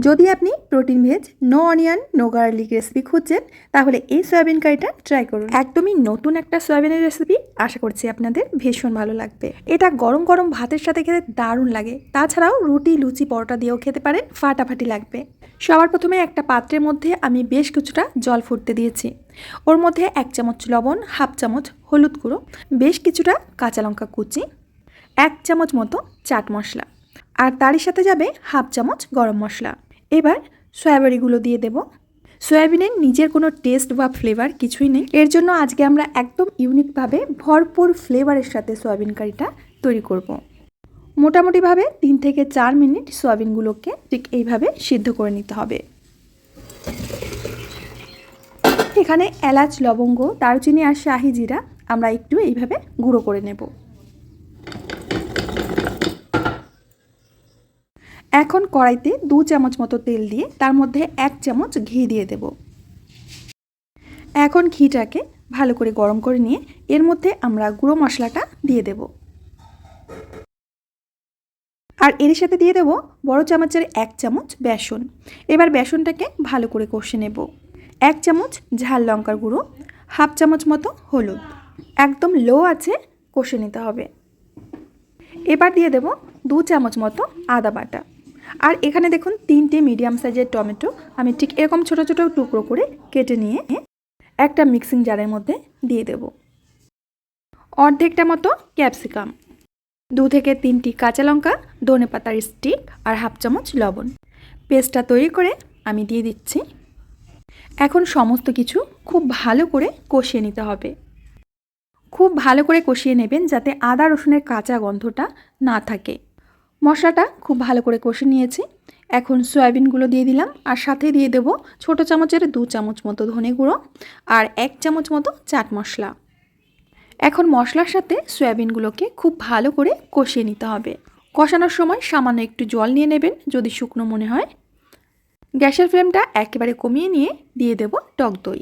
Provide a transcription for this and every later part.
যদি আপনি protein veg no onion no garlic recipe খুঁজছেন তাহলে এই সয়াবিন কারিটা ট্রাই করুন। একদমই নতুন একটা সয়াবিনের রেসিপি, আশা করছি আপনাদের ভীষণ ভালো লাগবে। এটা গরম গরম ভাতের সাথে খেতে দারুণ লাগে, তাছাড়াও রুটি লুচি পরোটা দিয়েও খেতে পারেন, ফাটাফাটি লাগবে। সবার প্রথমে একটা পাত্রের মধ্যে আমি বেশ কিছুটা জল ফুটতে দিয়েছি। ওর মধ্যে 1 চামচ লবণ, হাফ চামচ হলুদ গুঁড়ো, বেশ কিছুটা কাঁচা লঙ্কা কুচি, 1 চামচ মতো চাট মশলা, আর তারই সাথে যাবে হাফ চামচ গরম মশলা। এবার সয়াবড়িগুলো দিয়ে দেব। সয়াবিনের নিজের কোনো টেস্ট বা ফ্লেভার কিছুই নেই, এর জন্য আজকে আমরা একদম ইউনিকভাবে ভরপুর ফ্লেভারের সাথে সয়াবিন কারিটা তৈরি করব। মোটামুটিভাবে 3 থেকে 4 মিনিট সয়াবিনগুলোকে ঠিক এইভাবে সিদ্ধ করে নিতে হবে। এখানে এলাচ, লবঙ্গ, দারুচিনি আর শাহি জিরা আমরা একটু এইভাবে গুঁড়ো করে নেব। এখন কড়াইতে 2 চামচ মতো তেল দিয়ে তার মধ্যে 1 চামচ ঘি দিয়ে দেব। এখন ঘিটাকে ভালো করে গরম করে নিয়ে এর মধ্যে আমরা গুঁড়ো মশলাটা দিয়ে দেব। আর এর সাথে দিয়ে দেব বড় চামচের 1 চামচ বেসন। এবার বেসনটাকে ভালো করে কষে নেব। 1 চামচ ঝাল লঙ্কার গুঁড়ো, হাফ চামচ মতো হলুদ, একদম লো আছে কষে নিতে হবে। এবার দিয়ে দেব 2 চামচ মতো আদা বাটা। আর এখানে দেখুন 3টে মিডিয়াম সাইজের টমেটো আমি ঠিক এরকম ছোট ছোট টুকরো করে কেটে নিয়ে একটা মিক্সিং জারের মধ্যে দিয়ে দেব। অর্ধেকটা মতো ক্যাপসিকাম, 2 থেকে 3টি কাঁচা লঙ্কা, ধনেপাতার স্টিক আর হাফ চামচ লবণ। পেস্টটা তৈরি করে আমি দিয়ে দিচ্ছি। এখন সমস্ত কিছু খুব ভালো করে কষিয়ে নিতে হবে। খুব ভালো করে কষিয়ে নেবেন যাতে আদা রসুনের কাঁচা গন্ধটা না থাকে। মশলাটা খুব ভালো করে কষে নিয়েছি। এখন সয়াবিনগুলো দিয়ে দিলাম আর সাথে দিয়ে দেব ছোটো চামচের 2 চামচ মতো ধনে গুঁড়ো আর 1 চামচ মতো চাট মশলা। এখন মশলার সাথে সয়াবিনগুলোকে খুব ভালো করে কষিয়ে নিতে হবে। কষানোর সময় সামান্য একটু জল নিয়ে নেবেন যদি শুকনো মনে হয়। গ্যাসের ফ্লেমটা একেবারে কমিয়ে নিয়ে দিয়ে দেব টক দই।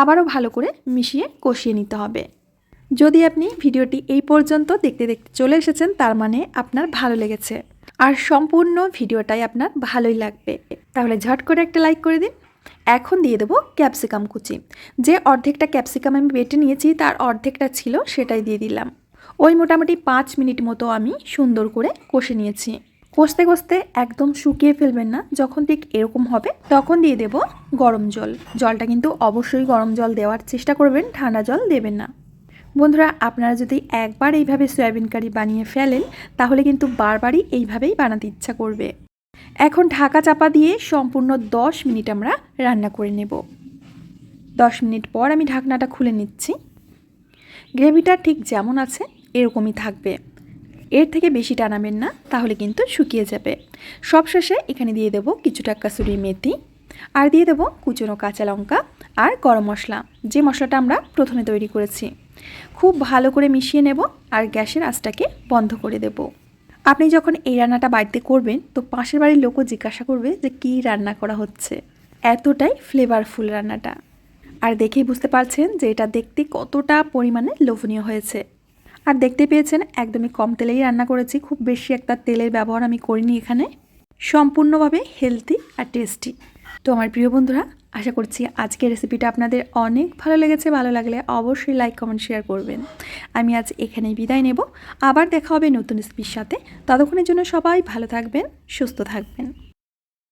আবারও ভালো করে মিশিয়ে কষিয়ে নিতে হবে। যদি আপনি ভিডিওটি এই পর্যন্ত দেখতে দেখতে চলে এসেছেন তার মানে আপনার ভালো লেগেছে আর সম্পূর্ণ ভিডিওটাই আপনার ভালোই লাগবে, তাহলে ঝট করে একটা লাইক করে দিন। এখন দিয়ে দেবো ক্যাপসিকাম কুচি। যে অর্ধেকটা ক্যাপসিকাম আমি বেটে নিয়েছি তার অর্ধেকটা ছিল সেটাই দিয়ে দিলাম। ওই মোটামুটি 5 মিনিট মতো আমি সুন্দর করে কষে নিয়েছি। কষতে কষতে একদম শুকিয়ে ফেলবেন না, যখন ঠিক এরকম হবে তখন দিয়ে দেব গরম জল। জলটা কিন্তু অবশ্যই গরম জল দেওয়ার চেষ্টা করবেন, ঠান্ডা জল দেবেন না। বন্ধুরা, আপনারা যদি একবার এইভাবে সয়াবিন কারি বানিয়ে ফেলেন তাহলে কিন্তু বারবারই এইভাবেই বানাতে ইচ্ছা করবে। এখন ঢাকা চাপা দিয়ে সম্পূর্ণ 10 মিনিট আমরা রান্না করে নেব। 10 মিনিট পর আমি ঢাকনাটা খুলে নিচ্ছি। গ্রেভিটা ঠিক যেমন আছে এরকমই থাকবে, এর থেকে বেশি টানাবেন না, তাহলে কিন্তু শুকিয়ে যাবে। সবশেষে এখানে দিয়ে দেব কিছুটা কাসুরি মেথি আর দিয়ে দেব কুচনো কাঁচা লঙ্কা আর গরম মশলা, যে মশলাটা আমরা প্রথমে তৈরি করেছি। খুব ভালো করে মিশিয়ে নেব আর গ্যাসের আঁচটাকে বন্ধ করে দেব। আপনি যখন এই রান্নাটা বাড়িতে করবেন তো পাশের বাড়ির লোকও জিজ্ঞাসা করবে যে কী রান্না করা হচ্ছে। এতটাই ফ্লেভারফুল রান্নাটা, আর দেখেই বুঝতে পারছেন যে এটা দেখতে কতটা পরিমাণে লোভনীয় হয়েছে। আর দেখতে পেয়েছেন একদমই কম তেলেই রান্না করেছি, খুব বেশি একটা তেলের ব্যবহার আমি করিনি এখানে। সম্পূর্ণভাবে হেলদি আর টেস্টি। তো আমার প্রিয় বন্ধুরা, আশা করছি আজকের রেসিপিটা আপনাদের অনেক ভালো লেগেছে। ভালো লাগলে অবশ্যই লাইক কমেন্ট শেয়ার করবেন। আমি আজ এখানেই বিদায় নেব, আবার দেখা হবে নতুন রেসিপির সাথে। ততক্ষণের জন্য সবাই ভালো থাকবেন, সুস্থ থাকবেন।